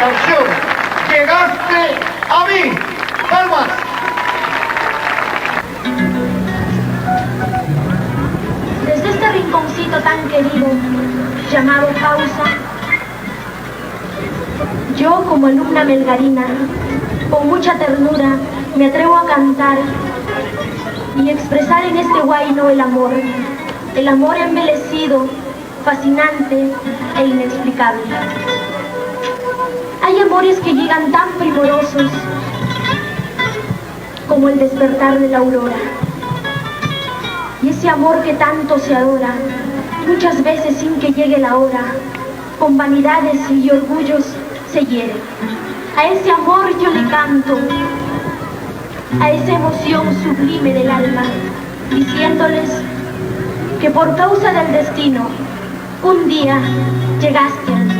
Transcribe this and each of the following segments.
canción, Llegaste a mí. Palmas. Desde este rinconcito tan querido, llamado Causa, yo como alumna melgarina, con mucha ternura, me atrevo a cantar y expresar en este huayno el amor embelecido, fascinante e inexplicable. Hay amores que llegan tan primorosos como el despertar de la aurora. Y ese amor que tanto se adora, muchas veces sin que llegue la hora, con vanidades y orgullos se hiere. A ese amor yo le canto, a esa emoción sublime del alma, diciéndoles que por causa del destino, un día llegaste a mí.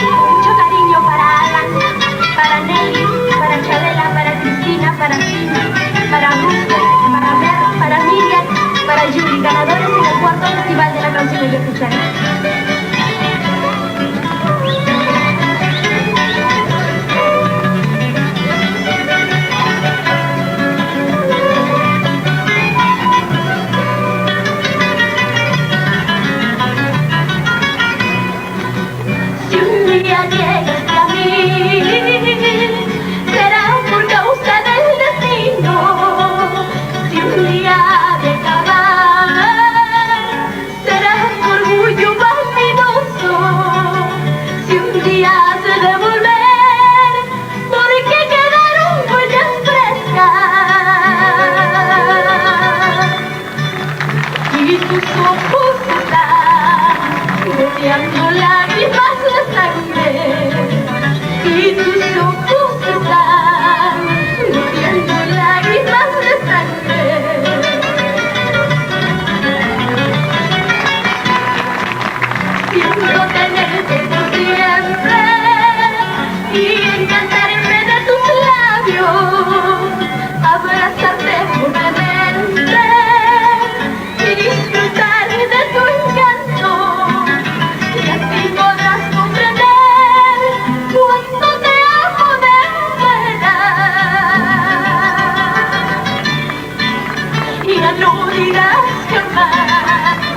Mucho cariño para Alan, para Nelly, para Chabela, para Cristina, para Tina, para Rusto, para Mer, para Miriam, para Yuri, ganadores en el cuarto festival de la canción ayacuchana. No dirás jamás